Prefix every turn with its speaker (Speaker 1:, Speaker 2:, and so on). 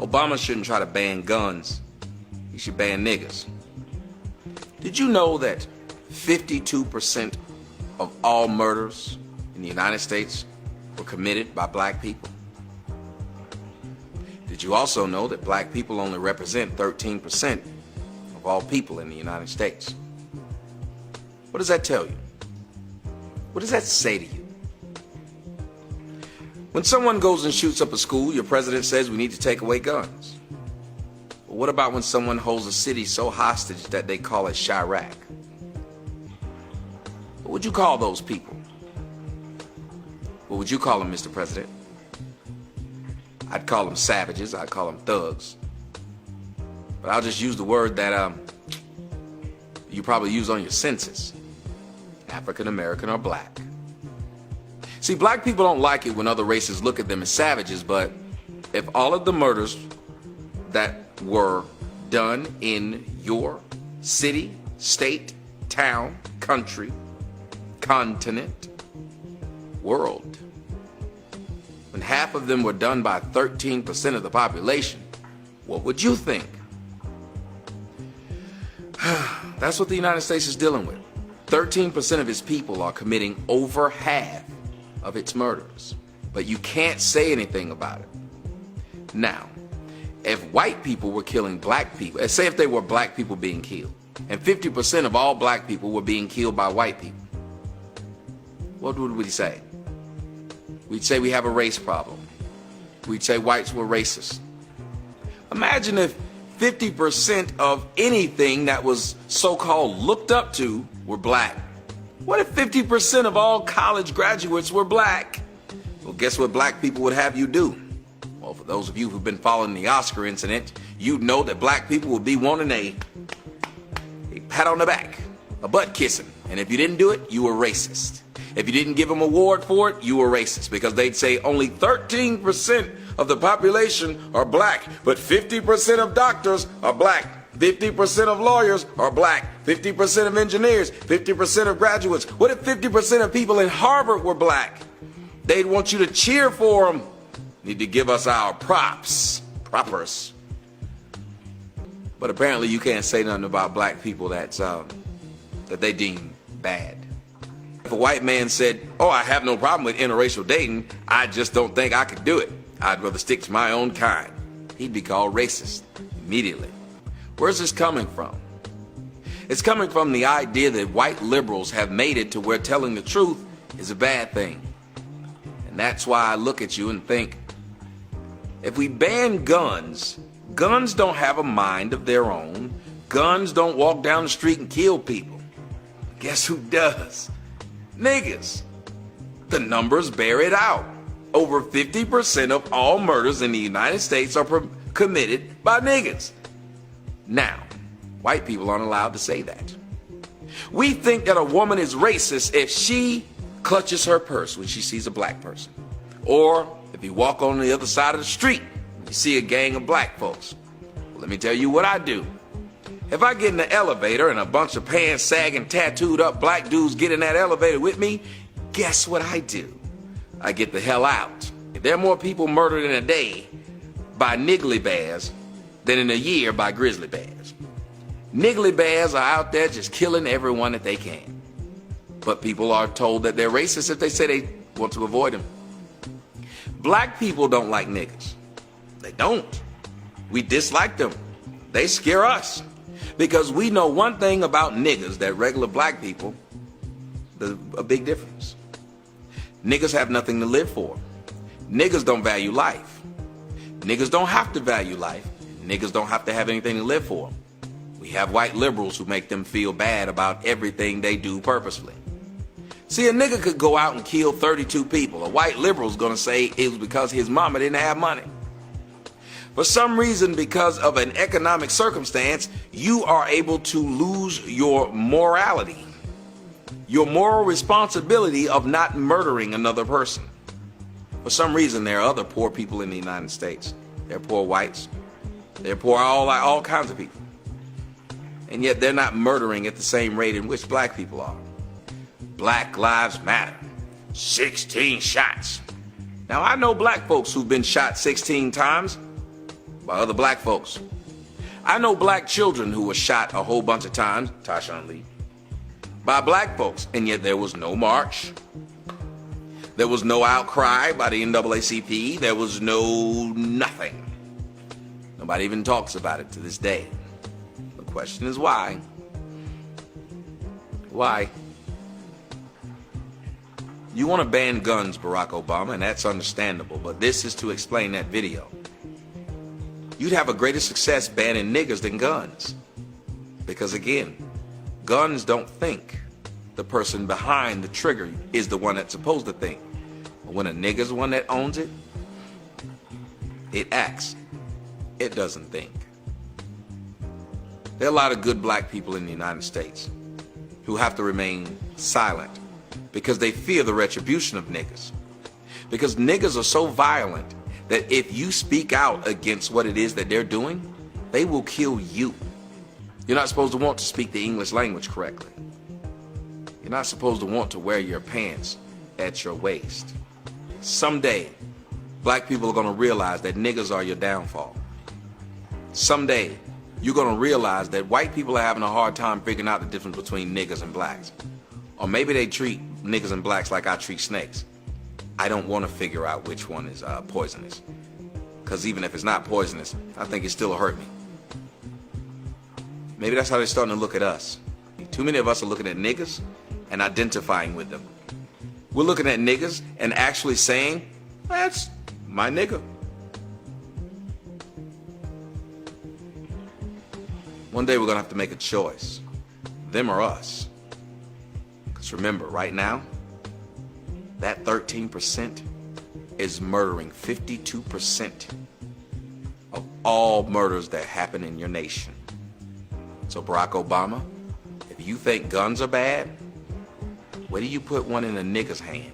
Speaker 1: Obama shouldn't try to ban guns. He should ban niggas. Did you know that 52% of all murders in the United States were committed by black people? Did you also know that black people only represent 13% of all people in the United States? What does that tell you? What does that say to you? When someone goes and shoots up a school, your president says we need to take away guns. But what about when someone holds a city so hostage that they call it Chirac? What would you call those people? What would you call them, Mr. President? I'd call them savages. I'd call them thugs. But I'll just use the word that you probably use on your census. African American or black. See, black people don't like it when other races look at them as savages, but if all of the murders that were done in your city, state, town, country, continent, world, when half of them were done by 13% of the population, what would you think? That's what the United States is dealing with. 13% of its people are committing over half of its murders, but you can't say anything about it. Now, if white people were killing black people, say if they were black people being killed, and 50% of all black people were being killed by white people, what would we say? We'd say we have a race problem. We'd say whites were racist. Imagine if 50% of anything that was so-called looked up to were black. What if 50% of all college graduates were black? Well, guess what black people would have you do? Well, for those of you who've been following the Oscar incident, you know that black people would be wanting a pat on the back, a butt kissing. And if you didn't do it, you were racist. If you didn't give them an award for it, you were racist, because they'd say only 13% of the population are black, but 50% of doctors are black, 50% of lawyers are black, 50% of engineers, 50% of graduates. What if 50% of people in Harvard were black? They'd want you to cheer for them. Need to give us our propers. But apparently you can't say nothing about black people that they deem bad. If a white man said, oh, I have no problem with interracial dating, I just don't think I could do it. I'd rather stick to my own kind. He'd be called racist immediately. Where's this coming from? It's coming from the idea that white liberals have made it to where telling the truth is a bad thing. And that's why I look at you and think, if we ban guns, guns don't have a mind of their own. Guns don't walk down the street and kill people. Guess who does? Niggas. The numbers bear it out. Over 50% of all murders in the United States are committed by niggas. Now, white people aren't allowed to say that. We think that a woman is racist if she clutches her purse when she sees a black person. Or if you walk on the other side of the street and you see a gang of black folks. Well, let me tell you what I do. If I get in the elevator and a bunch of pants sagging, tattooed up black dudes get in that elevator with me, guess what I do? I get the hell out. If there are more people murdered in a day by niggly bears than in a year by grizzly bears. Niggly bears are out there just killing everyone that they can. But people are told that they're racist if they say they want to avoid them. Black people don't like niggas. They don't. We dislike them. They scare us. Because we know one thing about niggas that regular black people, there's a big difference. Niggas have nothing to live for. Niggas don't value life. Niggas don't have to value life. Niggas don't have to have anything to live for. We have white liberals who make them feel bad about everything they do purposefully. See, a nigga could go out and kill 32 people. A white liberal's gonna say it was because his mama didn't have money. For some reason, because of an economic circumstance, you are able to lose your morality. Your moral responsibility of not murdering another person. For some reason, there are other poor people in the United States. There are poor whites. There are poor all kinds of people. And yet they're not murdering at the same rate in which black people are. Black Lives Matter. 16 shots. Now, I know black folks who've been shot 16 times. by other black folks. I know black children who were shot a whole bunch of times, Tashawn Lee, by black folks, and yet there was no march. There was no outcry by the NAACP. There was no nothing. Nobody even talks about it to this day. The question is why? Why? You want to ban guns, Barack Obama, and that's understandable, but this is to explain that video. You'd have a greater success banning niggers than guns. Because again, guns don't think. The person behind the trigger is the one that's supposed to think. But when a nigger's the one that owns it, it acts. It doesn't think. There are a lot of good black people in the United States who have to remain silent because they fear the retribution of niggas. Because niggas are so violent that if you speak out against what it is that they're doing, they will kill you. You're not supposed to want to speak the English language correctly. You're not supposed to want to wear your pants at your waist. Someday, black people are going to realize that niggas are your downfall. Someday, you're going to realize that white people are having a hard time figuring out the difference between niggas and blacks. Or maybe they treat niggas and blacks like I treat snakes. I don't want to figure out which one is poisonous. Because even if it's not poisonous, I think it still will hurt me. Maybe that's how they're starting to look at us. Too many of us are looking at niggas and identifying with them. We're looking at niggas and actually saying, that's my nigga. One day we're going to have to make a choice. Them or us. Because remember, right now, that 13% is murdering 52% of all murders that happen in your nation. So Barack Obama, if you think guns are bad, where do you put one in a nigger's hand?